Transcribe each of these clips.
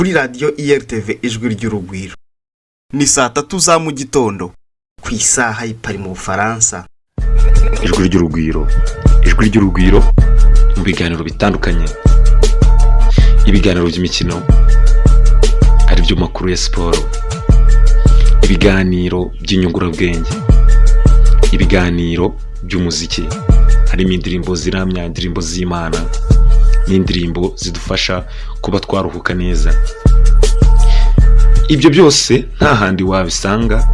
kuri radiyo IRTV ijwi ry'urugwiro. Ni 3:00 za mu gitondo ku isaha y'Ipari mu Bufaransa. Ijwi ry'urugwiro mu biganiro bitandukanye, ibiganiro by'imikino, ari byo makuru ya siporo, ibiganiro by'inyungurabwenge, ibiganiro by'umuziki, harimo indirimbo ziramya, indirimbo z'Imana n'indirimbo zidufasha kuba twaruhuka neza. Ibyo byose nta handi wabisanga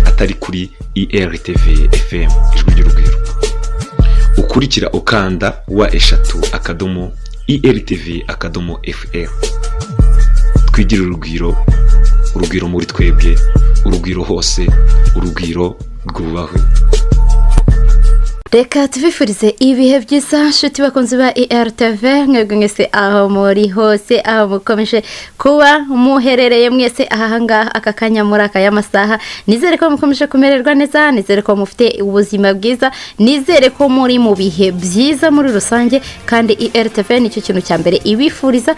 atari kuri IRTV FM ijwi ry'urugwiro. Ukurikira ukanda wa3.IRTV.FM. Twigira urugwiro muri twebwe, urugwiro hose, urugwiro rwubahwe. Reka tubifurize ibihe byiza nshuti bakunzi ba IRTV, mwebwe mwese aho muri hose, aho mukomeje kuba muherereye mwese ahanga aka kanya muri aka y'amasaha. Nizere ko mukomeje kumererwa neza, nizere ko mufite ubuzima bwiza, nizere ko muri mu bihe byiza muri rusange, kandi IRTV nicyo kintu cya mbere ibifuriza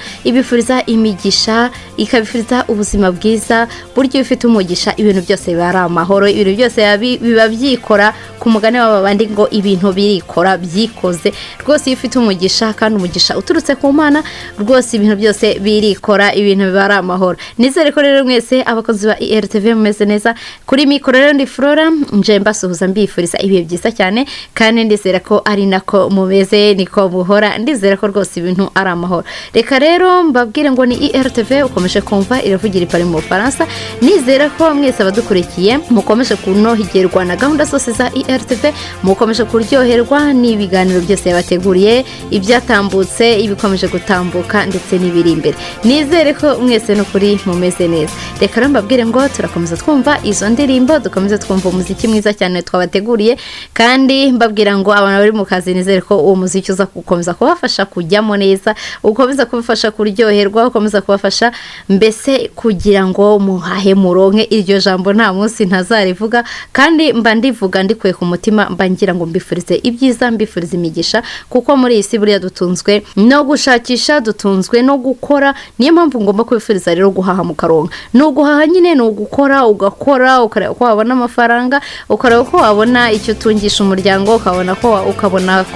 imigisha, ikabifuriza ubuzima bwiza. Buryo ufite umugisha ibintu byose biba ari amahoro, ibintu byose biba byikora ku mugane w'abandi ngo ibintu birikora byikoze. Rwose iyo ufite umugisha, kandi umugisha uturutse ku Mana, rwose ibintu byose birikora, ibintu biba ari amahoro. Nizere ko rero mwese abakozi ba IRTV mumeze neza. Kuri mikoro rero ndi Flora, nje mbasuhuza mbifuriza ibihe byiza cyane, kandi ndizera ko ari nako mumeze, niko muhora. Ndizera ko rwose ibintu ari amahoro. Reka rero mbabwire ngo ni IRTV ukomeje kumva iravugira Ipari mu Bufaransa. Nizera ko mwese abadukurikiye mukomeje kunohigerwa na gahunda zose za IRTV, mukomeje kuryoherwa n'ibiganiro byose yabateguriye, ibyatambutse, ibikomeje gutambuka ndetse n'ibiri imbere. Nizere ko mwese no kuri mumeze neza. Reka rero mbabwire ngo turakomeza twumva izo ndirimbo, dukomeze twumva umuziki mwiza cyane twabateguriye, kandi mbabwira ngo abantu bari mu kazi, nizere ko uwo muziki uza gukomeza kubafasha kujyamo neza, ukomeza kubafasha kuryoherwa, ukomeza kubafasha mbese kugira ngo muhahe muronke iryo jambo nta munsi ntazarivuga, kandi mba ndivuga ndikuye ku mutima, mba ngira ngo mbifurize ibyiza, mbifurize imigisha, kuko muri iyi si buriya dutunzwe no gushakisha, dutunzwe no gukora. Niyo mpamvu ngomba kubifuriza rero guhaha mu karonka. No guhaha nyine no gukora, ugakora, ukareba ko wabona amafaranga, ukareba ko wabona icyo tungisha umuryango, ukabona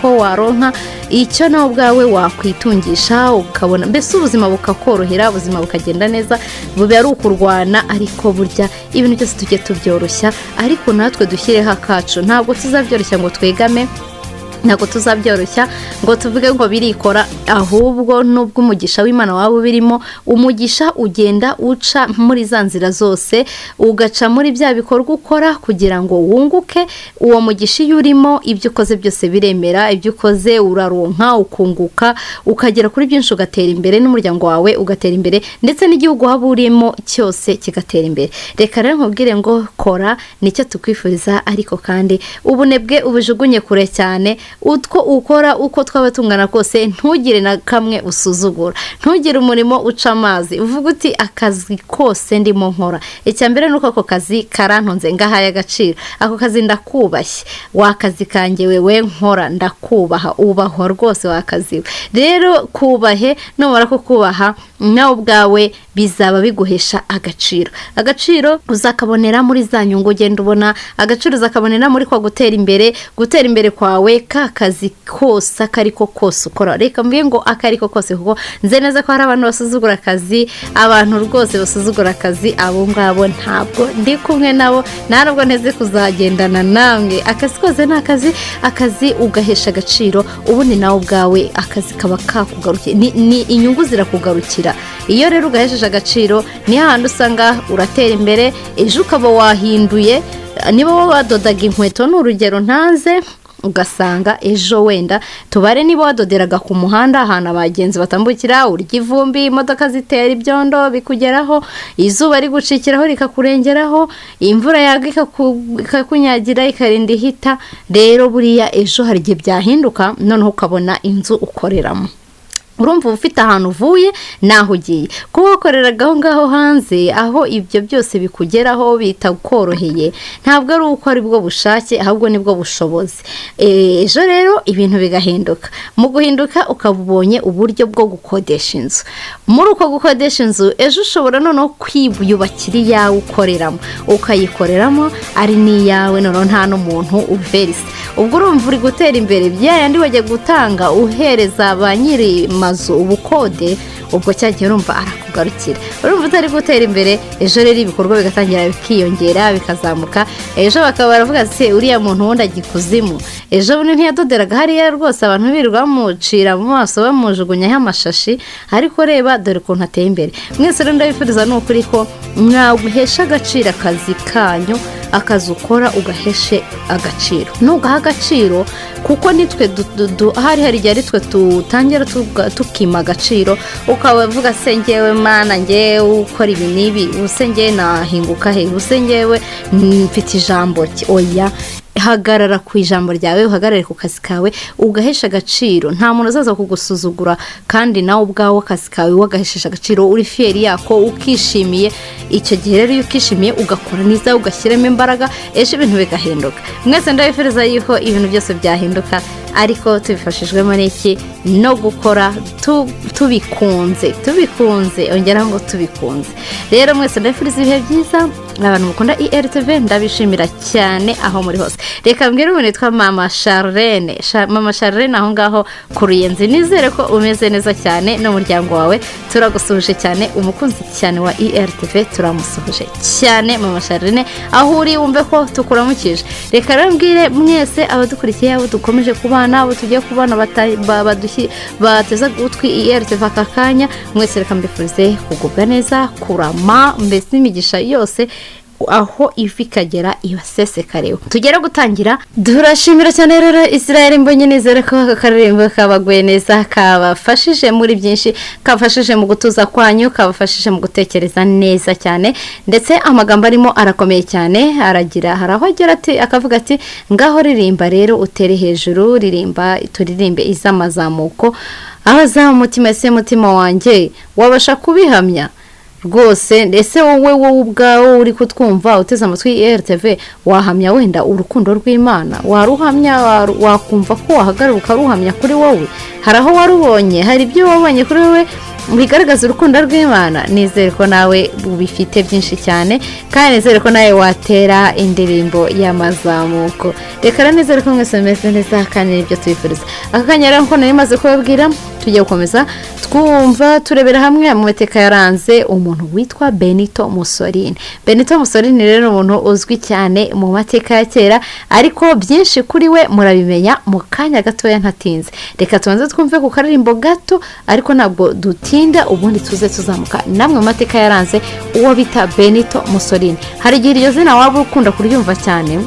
ko waronka icyo nawe ubwawe wakwitungisha, ukabona mbese ubuzima bukakorohera, ubuzima bukagenda neza. Bube ari ukurwana, ariko burya ibintu byose tujye tubyoroshya, ariko natwe dushyireho akacu. Ntabwo tuzabyoroshya ngo twegame, ntabwo tuzabyoroshya ngo tuvuge ngo birikora, ahubwo nubwo umugisha w'Imana waba birimo, umugisha ugenda uca muri za nzira zose, ugaca muri bya bikorwa ukora kugira ngo wunguke. Uwo mugisha iyo urimo, ibyo ukoze byose biremera, ibyo ukoze uraronka, ukunguka, ukagera kuri byinshi, ugatera imbere, n'umuryango wawe ugatera imbere, ndetse n'igihugu waba urimo cyose kigatera imbere. Reka rero nkubwire ngo kora, nicyo tukwifuriza, ariko kandi ubunebwe ubujugunye kure cyane. Utwo ukora uko twaba tungana kose, ntugire na kamwe usuzugura, ntugire umurimo uca amazi uvuga uti akazi kose ndimo nkora, icyambere nuko ako kazi karantonze ngahaye agaciro, ako kazi ndakubashye, wakazi kanjye wewe nkora ndakubaha, ubahwa rwose wakazi. Rero kubahe, numara ko kubaha nawe ubwawe bizaba biguhesha agaciro uzakabonera muri za nyungu ugenda ubona, agaciro uzakabonera muri kwa gutera imbere kwawe, kazi kose akariko kose ukora. Reka mbiye ngo akariko kose, kuko nze neza ko hari abantu basuzugura akazi, abantu rwose basuzugura akazi, abo ngabo ntabwo ndi kumwe nabo, ntabwo nteze kuzagendana namwe. Akazi kose ni akazi ugahesha agaciro, ubundi nawe ubwawe akazi kaba kakugarukiye, ni inyungu zirakugarukira. Iyo rero ugahesheje agaciro, ni hahandi usanga uratera imbere. Ejo ukaba wahinduye, niba wadodaga inkweto n'urugero ntanze, ugasanga ejo wenda tubare niba wadoderaga ku muhanda ahantu abagenzi batambukira, urya ivumbi, imodoka zitera ibyondo bikugeraho, izuba rigucikiraho rikakurengeraho, imvura yaga ikakunyagira ikarinda ihita. Rero buriya ejo hari igihe byahinduka, noneho ukabona inzu ukoreramo. urumva ufite ahantu uvuye naho ugiye kuba wakoreraga aho ngaho hanze aho ibyo byose bikugeraho bitakoroheye ntabwo ari uko ari bwo bushake ahubwo nibwo bushobozi ejo rero ibintu bigahinduka mu guhinduka ukabubonye uburyo bwo gukodesha inzu muri uko gukodesha inzu ejo ushobora noneho kwiyubakira iyawe ukoreramo ukayikoreramo ari n'iyawe noneho nta n'umuntu uverisa ubwo urumva uri gutera imbere byayandi wajya gutanga uhereza ba nyiri mazu ubukode ubwo cyagiye urumva arakugarukira urumva utari gutera imbere ejo rero ibikorwa bigatangira bikiyongera bikazamuka ejo bakaba baravuga se uriya muntu wundi agikuzimu ejo bundi ntiyadoderaga hariya rwose abantu birirwa bamucira mu maso bamujugunyaho amashashi ariko reba dore ukuntu ateye imbere mwese rero ndabifuriza ni ukuri ko mwaguhesha agaciro akazi kanyu akazi ukora ugaheshe agaciro nugaha agaciro kuko nitwe hari igihe ari twe tutangira tukima agaciro ukavuga se ngewe mana ngewe ukora ibi n'ibi use ngewe nahinguka he use ngewe mfite ijambo oya hagarara ku ijambo ryawe uhagarare ku kazi kawe ugahesha agaciro nta muntu uzaza kugusuzugura kandi nawe ubwawe akazi kawe wagahesheje agaciro uri fiyeri yako ukishimiye icyo gihe rero iyo ukishimiye ugakora neza ugashyiramo imbaraga ejo ibintu bigahinduka mwese ndabifuriza yuko ibintu byose byahinduka ariko tubifashijwemo n'iki no gukora tubikunze ongera ngo tubikunze rero mwese ndabifuriza ibihe byiza abantu mukunda IRTV ndabishimira cyane aho muri hose reka mbwira umuntu witwa mama Charlene aho ngaho ku Ruyenzi nizere ko umeze neza cyane n'umuryango wawe turagusuhuje cyane umukunzi cyane wa IRTV turamusuhuje cyane mama Charlene aho uri wumve ko tukuramukije reka rero mbwire mwese abadukurikiye abo dukomeje kubana abo tugiye kubana bateza gutwi IRTV aka kanya mwese reka mbifurize kugubwa neza kurama mbese imigisha yose aho ivi kagera ibasesekareho tugera gutangira durashimira cyane rero Israel mbonye nizere ko aka karembo kabaguye neza kabafashije muri byinshi kabafashije mu gutuza kwanyu kabafashije mu gutekereza neza cyane ndetse amagambo arimo arakomeye cyane aragira haraho agera ati akavuga ati ngaho ririmba rero utere hejuru ririmba turirimbe izamazamuko abaza umutima ese mutima wanjye wabasha kubihamya rwose ndetse wowe ubwawe uri kutwumva uteze amatwi IRTV wahamya wenda urukundo rw'Imana waruhamya wakumva ko wahagarara ukaruhamya kuri wowe hari aho warubonye hari ibyo wabonye kuri wowe bigaragaza urukundo rw'Imana nizere ko nawe ubifite byinshi cyane kandi nizere ko nawe watera indirimbo y'amazamuko reka nizere ko mwese meze neza kandi nibyo tubifuriza aka kanya rero ko nari maze kubabwira tugiye gukomeza twumva turebera hamwe mu mateka yaranze umuntu witwa Benito Mussolini rero umuntu uzwi cyane mu mateka ya kera ariko byinshi kuri we murabimenya mu kanya gatoya ntatinze reka tubanze twumve ku karirimbo gato ariko ntabwo dutinda ubundi tuze tuzamuka namwe mu mateka yaranze uwo bita Benito Mussolini hari igihe iryo zina waba ukunda kuryumva cyane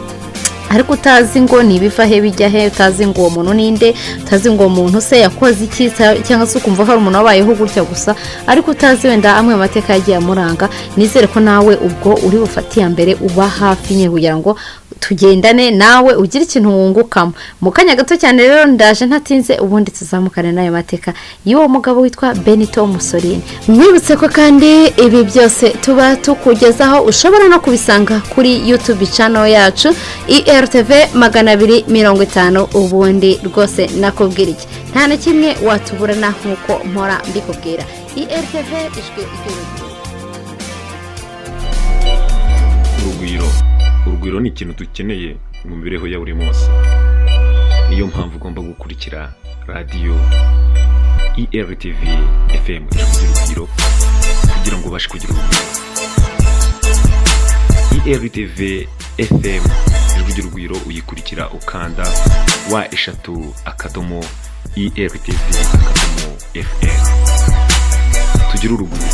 ariko utazi ngo nibiva he bijya he utazi ngo uwo muntu ninde utazi ngo umuntu se yakoze iki cyangwa se ukumva ko ari umuntu wabayeho gutya gusa ariko utazi wenda amwe mu mateka yagiye amuranga nizere ko nawe ubwo uri bufatiye mbere uba hafi nye kugira ngo tugendane nawe ugira ikintu wungukamo mu kanya gato cyane rero ndaje ntatinze ubundi tuzamukane nayo mateka y'uwo mugabo witwa Benito Mussolini mwibutse ko kandi ibi byose tuba tukugezaho ushobora no kubisanga kuri YouTube channel yacu IRTV 250 ubundi rwose nakubwira iki nta na kimwe watuburana nkuko mpora mbikubwira IRTV ijwe urugwiro ni ikintu dukeneye mu mibereho ya buri munsi niyo mpamvu ugomba gukurikira radiyo IRTV FM urugwiro kugira ngo ubashe kugira urugwiro IRTV FM urugwiro uyikurikira ukanda /akadomo IRTV akadomo FM tugira urugwiro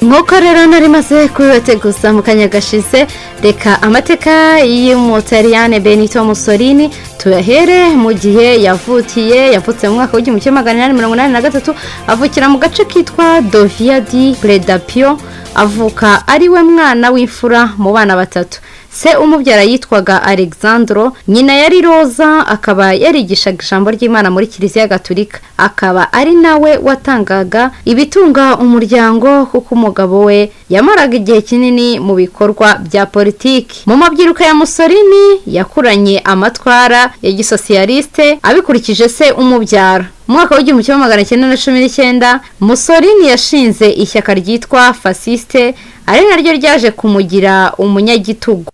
nk'uko rero nari maze kubibateguza mu kanya gashize reka amateka y'umutaliyane Benito Mussolini tuyahere mu gihe yavutse mu mwaka w'igihumbi kimwe magana inani mirongo inani na gatatu avukira mu gace kitwa Dovia di Predapio avuka ari we mwana w'imfura mu bana batatu se umubyara yitwaga Alexandro, nyina yari Rosa, akaba yarigishaga ijambo ry'Imana muri Kiliziya Gatolika, akaba ari nawe watangaga ibitunga umuryango kuko umugabo we yamaraga igihe kinini mu bikorwa bya politiki. Mu mabyiruka ya Mussolini yakuranye amatwara ya gisosiyaliste abikurikije se umubyara. Mu mwaka w'1919 Mussolini yashinze ishyaka ryitwa Fasciste, ari naryo ryaje kumugira umunyagitugu.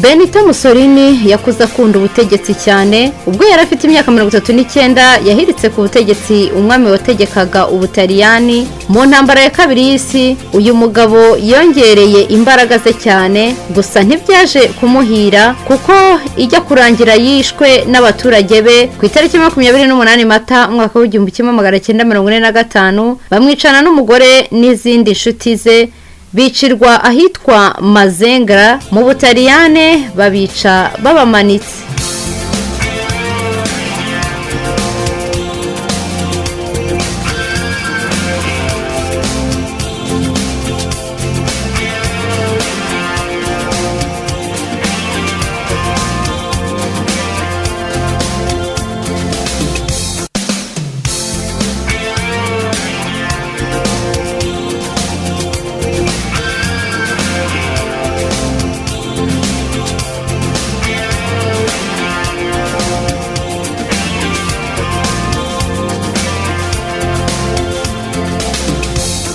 Benito Mussolini yakuze akunda ubutegetsi cyane. Ubwo yari afite imyaka 39 yahiritse ku butegetsi umwami wategekaga Ubutaliyani mu ntambara ya kabiri y'isi. Uyu mugabo yongereye imbaraga ze cyane, gusa ntibyaje kumuhira kuko ijya kurangira yishwe n'abaturage be ku itariki 28 Mata umwaka w'1945, bamwicana n'umugore n'izindi nshuti ze, bicirwa ahitwa Mazengra mu Butaliyane, babica babamanitse.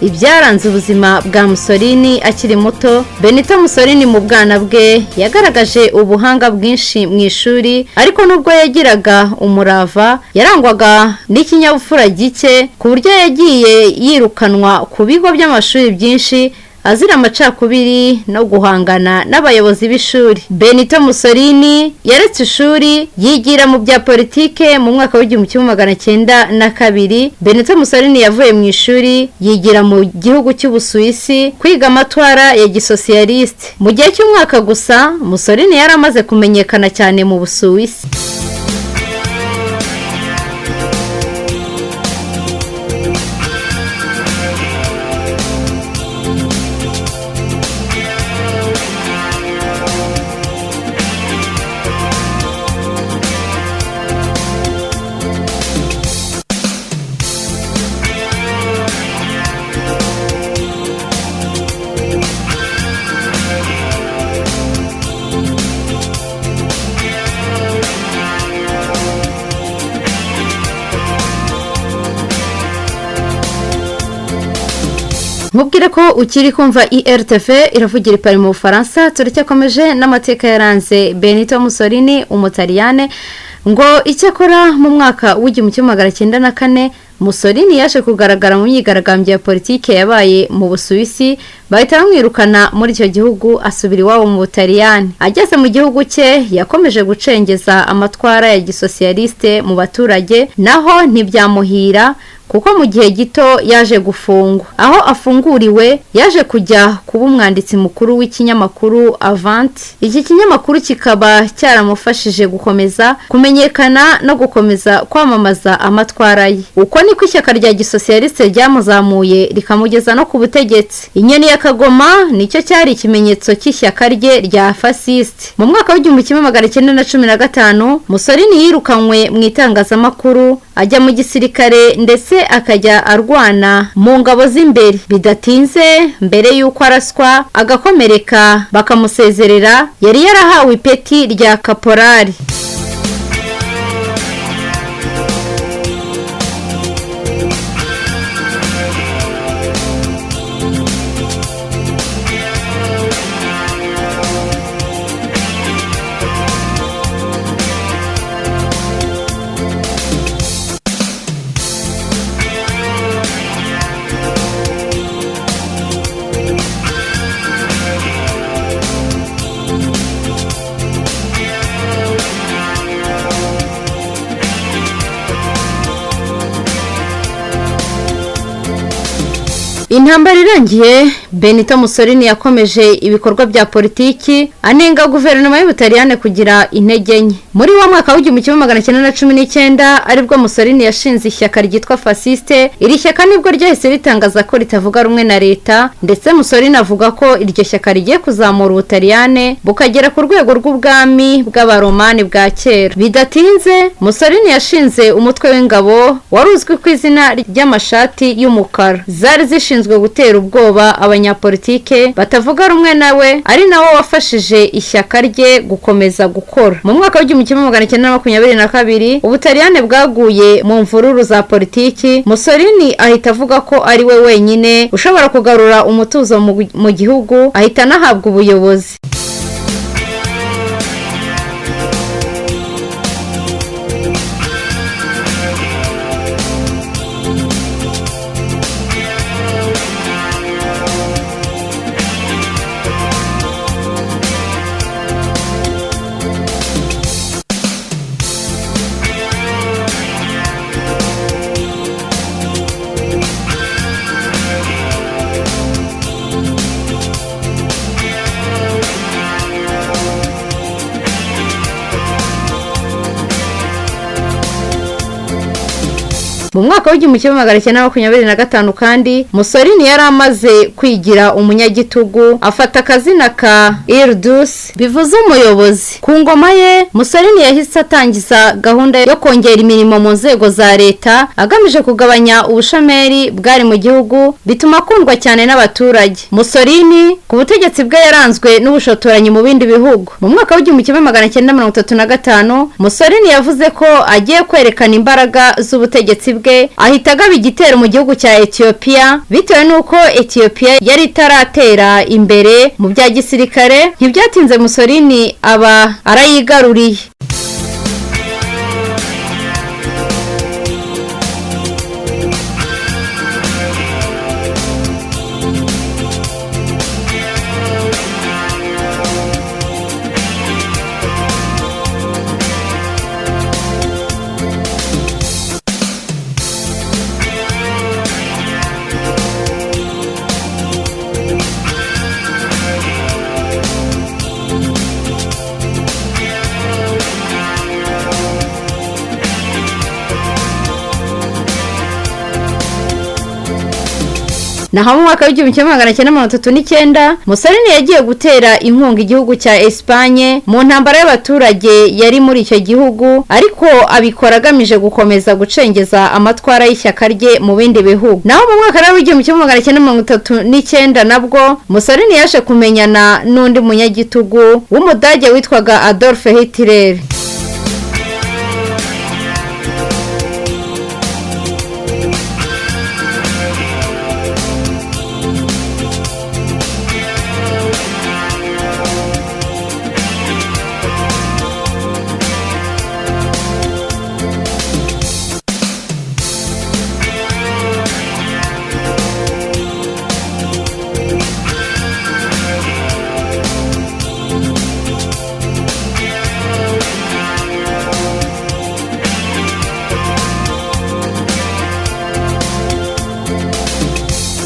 Ibyaranze ubuzima bwa Mussolini akiri muto. Benito Mussolini mu bwana bwe yagaragaje ubuhanga bwinshi mu ishuri, ariko nubwo yagiraga umurava yarangwaga n'ikinyabupfura gike ku buryo yagiye yirukanwa ku bigo by'amashuri byinshi azira amacakubiri no guhangana n'abayobozi b'ishuri. Benito Mussolini yaretse ishuri yigira mu bya politike mu mwaka w'1902. Benito Mussolini yavuye mu ishuri yigira mu gihugu cy'Ubusuwisi kwiga amatwara ya gisosiyaliste. Mu gihe cy'umwaka gusa Mussolini yari amaze kumenyekana cyane mu Busuwisi. Mubwire ko ukiri kumva IRTV iravugira i Paris mu Bufaransa. Turacyakomeje n'amateka yaranze Benito Mussolini Umutaliyane, ngo icyakora mu mwaka w'1904 Mussolini yaje kugaragara mu myigaragambyo ya politike yabaye mu Busuwisi, bahita bamwirukana muri icyo gihugu asubira iwabo mu Butaliyani. Ageze mu gihugu cye yakomeje gucengeza amatwara ya gisosiyaliste mu baturage, naho ntibyamuhira kuko mu gihe gito yaje gufungwa. Aho afunguriwe yaje kujya kuba umwanditsi mukuru w'ikinyamakuru Avant. Iki kinyamakuru kikaba cyaramufashije gukomeza kumenyekana no gukomeza kwamamaza amatwara ye. Uko niko ishyaka rya gisosiyaliste ryamuzamuye rikamugeza no ku butegetsi. Inyoni ya Kagoma nicyo cyari ikimenyetso cy'ishyaka rye rya Fasciste. Mu mwaka w'1915 Mussolini yirukanywe mu itangazamakuru, ajya mu gisirikare ndetse akajya arwana mu ngabo z'imbere. Bidatinze mbere y'uko araswa agakomereka bakamusezerera, yari yarahawe ipeti rya kaporari. intambara irangiye Benito Mussolini yakomeje ibikorwa bya politiki anenga guverinoma y'Ubutaliyane kugira intege nke. Muri wa mwaka w'1919 aribwo Mussolini yashinze ishyaka ryitwa Fasciste. Iri shyaka nibwo ryahise ritangaza ko ritavuga rumwe na leta, ndetse Mussolini avuga ko iryo shyaka rigiye kuzamura Ubutaliyane bukagera ku rwego rw'ubwami bw'abaromani bwa kera. Bidatinze Mussolini yashinze umutwe w'ingabo wari uzwi ku izina ry'amashati y'umukara, zari zishinzwe gutera ubwoba abanyapolitike batavuga rumwe nawe, ari nawo wafashije ishyaka rye gukomeza gukora. Mu mwaka w'1922 Ubutaliyane bwaguye mu mvururu za politiki. Mussolini ahita avuga ko ari we wenyine ushobora kugarura umutuzo mu gihugu, ahita anahabwa ubuyobozi. Mu mwaka w'1925 kandi Mussolini yari amaze kwigira umunyagitugu, afata akazina ka Irdus bivuze umuyobozi. Ku ngoma ye Mussolini yahise atangiza gahunda yo kongera imirimo mu nzego za leta agamije kugabanya ubushomeri bwari mu gihugu, bituma akundwa cyane n'abaturage. Mussolini ku butegetsi bwe yaranzwe n'ubushotoranyi mu bindi bihugu. Mu mwaka w'1935 Mussolini yavuze ko agiye kwerekana imbaraga z'ubutegetsi bwe, ahita agaba igitero mu gihugu cya Ethiopia, bitewe nuko Ethiopia yari itaratera imbere mu bya gisirikare. Ntibyatinze Mussolini aba arayigaruriye. Naho mu mwaka w'1939 Mussolini yagiye gutera inkunga igihugu cya Espagne mu ntambara y'abaturage yari muri icyo gihugu, ariko abikora agamije gukomeza gucengeza amatwara y'ishyaka rye mu bindi bihugu. Naho mu mwaka w'1939 nabwo Mussolini yaje kumenyana n'undi munyagitugu w'Umudage witwaga Adolf Hitler.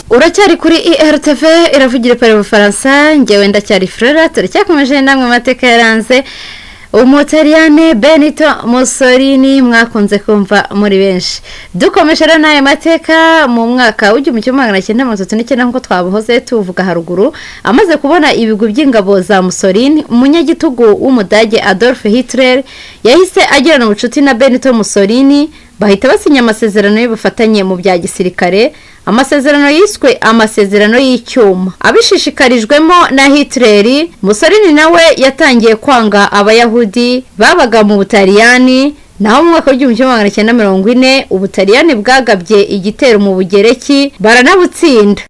Uracyari kuri IRTV iravugira pare mu Faransa, ngewe ndacyari Frera, turacyakomeje namwe amateka yaranze Umutaliyane Benito Mussolini mwakunze kumva muri benshi. Dukomeje rero n'aya mateka mu mwaka w'1939 nkuko twabuhoze tuvuga haruguru, amaze kubona ibigwi by'ingabo za Mussolini, umunyagitugu w'Umudage Adolf Hitler yahise agirana ubucuti na Benito Mussolini, bahita basinya amasezerano y'ubufatanye mu bya gisirikare, amasezerano yiswe amasezerano y'icyuma. Abishishikarijwemo na Hitler, Mussolini nawe yatangiye kwanga abayahudi babaga mu Butaliyani. Naho mu mwaka w'1940 Ubutaliyani bwagabye igitero mu Bugereki baranabutsinda.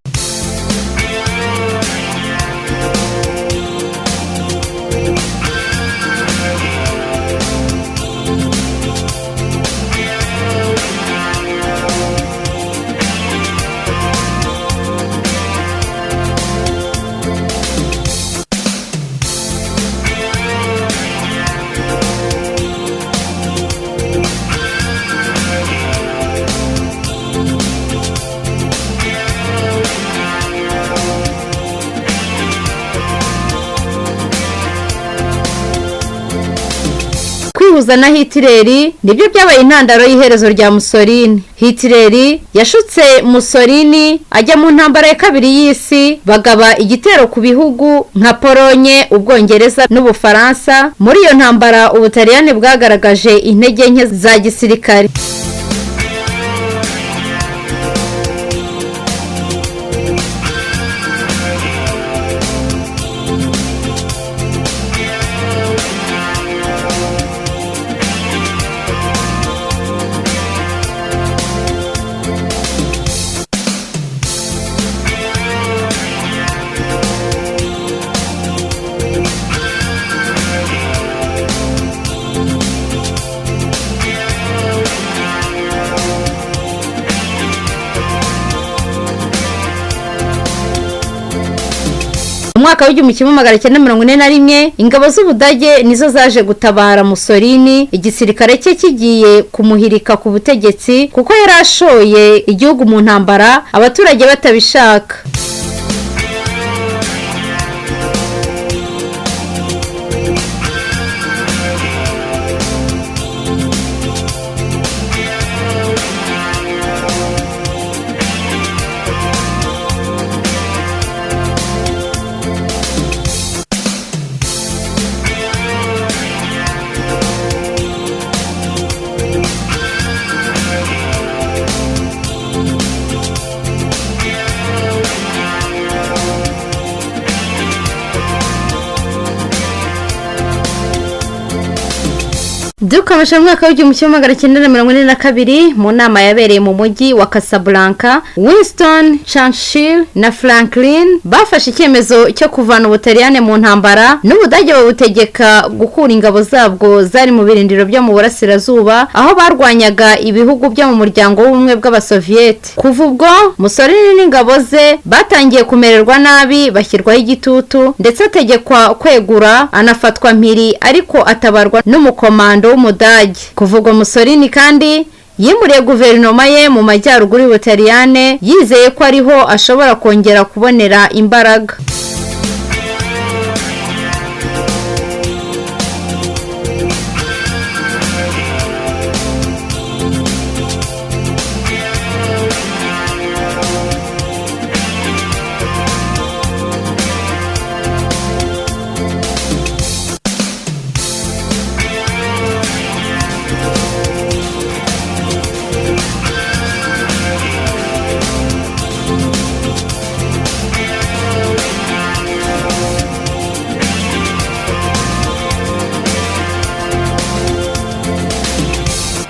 kwihuza na Hitler nibyo byabaye intandaro y'iherezo rya Mussolini. Hitler yashutse Mussolini ajya mu ntambara ya kabiri y'isi, bagaba igitero ku bihugu nka Polonye, Ubwongereza n'Ubufaransa. Muri iyo ntambara Ubutaliyani bwagaragaje intege nke za gisirikare. Mwaka w'igihumbi kimwe magana cyenda mirongo ine na rimwe ingabo z'Ubudage nizo zaje gutabara Mussolini, igisirikare cye kigiye kumuhirika ku butegetsi kuko yari ashoye igihugu mu ntambara abaturage batabishaka. Dukomeje mu mwaka w'igihumbi kimwe magana cyenda na mirongo ine na kabiri mu nama yabereye mu mujyi wa Casablanca, Winston Churchill na Franklin bafashe icyemezo cyo kuvana Ubutaliyani mu ntambara n'Ubudage babutegeka gukura ingabo zabwo zari mu birindiro byo mu burasirazuba aho barwanyaga ibihugu byo mu muryango w'ubumwe bw'Abasovieti. Kuva ubwo Mussolini n'ingabo ze batangiye kumererwa nabi, bashyirwaho igitutu ndetse ategekwa kwegura, anafatwa mpiri ariko atabarwa n'umukomando w'Umudage. Kuva ubwo Mussolini kandi yimuriye guverinoma ye mu majyaruguru y'Ubutaliyani yizeye ko ariho ashobora kongera kubonera imbaraga.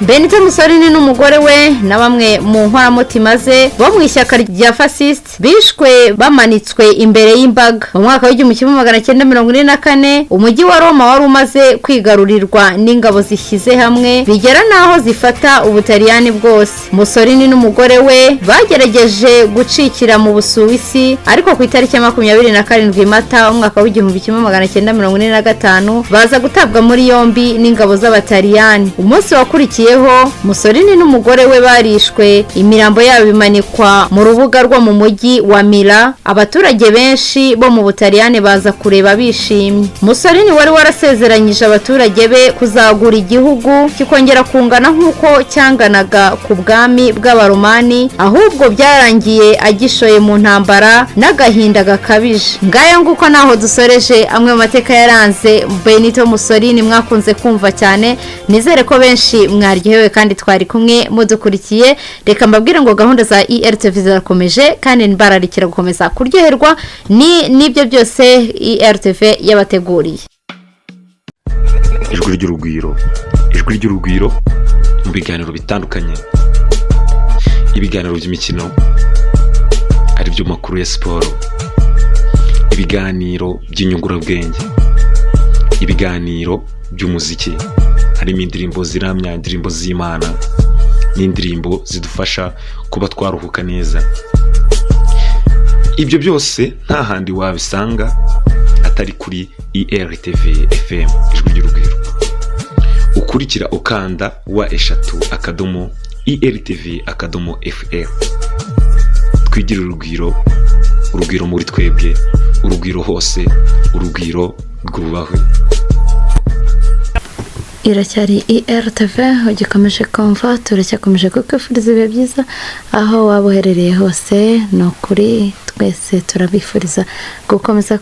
Benito Mussolini n'umugore we na bamwe mu nkoramutima ze bo mu ishyaka rya fascist bishwe bamanitswe imbere y'imbaga. Mu mwaka w'igihumbi kimwe magana cyenda mirongo ine na kane umujyi wa Roma wari umaze kwigarurirwa n'ingabo zishyize hamwe bigera naho zifata Ubutaliyani bwose. Mussolini n'umugore we bagerageje gucikira mu Busuwisi, ariko ku itariki ya 27 Mata umwaka w'igihumbi kimwe magana cyenda mirongo ine na gatanu baza gutabwa muri yombi n'ingabo z'Abataliyani. Umunsi wakurikiyeho Mussolini n'umugore we barishwe, imirambo yabo imanikwa mu rubuga rwo mu mujyi wa Mila. Abaturage benshi bo mu Butaliyani baza kureba bishimye. Mussolini wari warasezeranyije abaturage be kuzagura igihugu kikongera kungana nk'uko cyanganaga ku bwami bw'Abaromani, ahubwo byarangiye agishoye mu ntambara n'agahinda gakabije. Ngaya nguko naho dusoreje amwe mu mateka yaranze Benito Mussolini mwakunze kumva cyane. Nizere ko benshi mwaryohewe kandi twari kumwe mudukurikiye. Reka mbabwire ngo gahunda za ERTV zirakomeje kandi nbararikira gukomeza kuryoherwa n'ibyo byose ERTV yabateguriye. Ijwi ry'urugwiro mu biganiro bitandukanye, ibiganiro by'imikino, ari byo makuru ya siporo, ibiganiro by'inyungurabwenge, ibiganiro by'umuziki, harimo indirimbo ziramya, indirimbo z'Imana n'indirimbo zidufasha kuba twaruhuka neza. Ibyo byose nta handi wabisanga atari kuri ERTV FM ijwi ry'urugwiro. Ukurikira ukanda *, ERTV.FM. Twigire urugwiro muri twebwe, urugwiro hose, urugwiro rwubahwe. iracyari IRTV ugikomeje kumva turacyakomeje kukwifuriza ibihe byiza aho waba uherereye hose no kuri twese turabifuriza gukomeza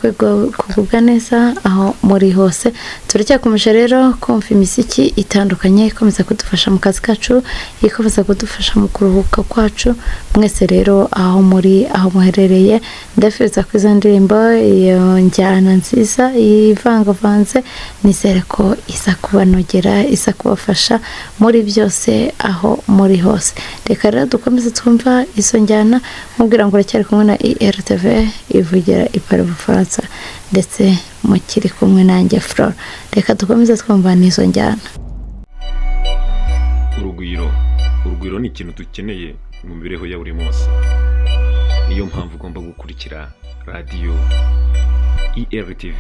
kugubwa neza aho muri hose turacyakomeje rero kumva imiziki itandukanye ikomeza kudufasha mu kazi kacu ikomeza kudufasha mu kuruhuka kwacu mwese rero aho muri aho muherereye ndafiriza ko izo ndirimbo iyo njyana nziza ivangavanze nizere ko iza kubanogera isa kubafasha muri byose aho muri hose reka rero dukomeze twumva izo njyana mubwira ngo uracyari kumwe na IRTV ivugira ipara Bufaransa ndetse mukiri kumwe nanjye Flora reka dukomeze twumva n'izo njyana. urugwiro ni ikintu dukeneye mu mibereho ya buri munsi, niyo mpamvu ugomba gukurikira radiyo IRTV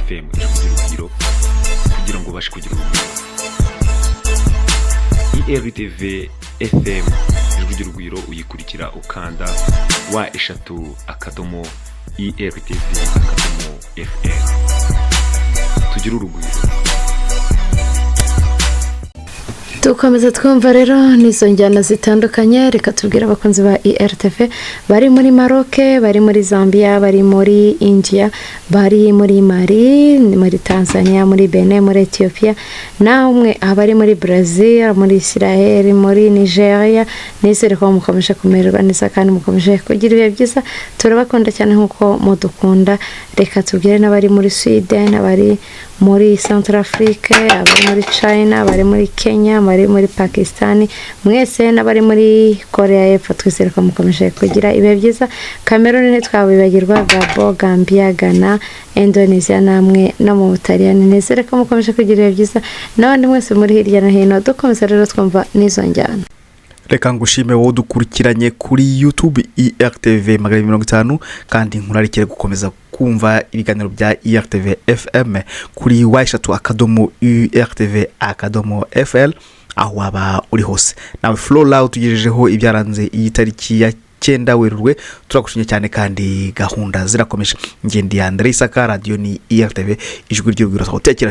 FM urugwiro kugira ngo ubashe kugira urugwiro. IRTV FM urugwiro uyikurikira ukanda *IRTV_FM tugira urugwiro. Dukomeza twumva rero n'izo njyana zitandukanye reka tubwira abakunzi ba IRTV bari muri Maroc, bari muri Zambia, bari muri India, bari muri Mali, muri Tanzania, muri Benin, muri Ethiopia, namwe abari muri Brazil, muri Israel, muri Nigeria, nizere ko mukomeje kumererwa neza kandi mukomeje kugira ibihe byiza turabakunda cyane nkuko mudukunda. Reka tubwire n'abari muri Sweden, abari muri Centrafrique, abari muri China, abari muri Kenya, abari muri Pakistan, mwese n'abari muri Korea y'Epfo twizere ko mukomeje kugira ibihe byiza. Cameroon ntitwabibagirwa, Gabon, Gambia, Ghana, Indonesia namwe no mu Butaliyani nizere ko mukomeje kugira ibihe byiza n'abandi mwese muri hirya no hino dukomeza rero twumva n'izo njyana. Reka ngushime wowe dukurikiranye kuri YouTube IRTV 50 kandi nkurarikire gukomeza kumva ibiganiro bya IRTV FM kuri *IRTV_FL aho waba uri hose. Nawe Flora tugejejeho ibyaranze iyi tariki ya 9 Werurwe turagushimye cyane kandi gahunda zirakomeje. Ngendi Andre Isaka radio ni IRTV ijwi ry'urugwiro.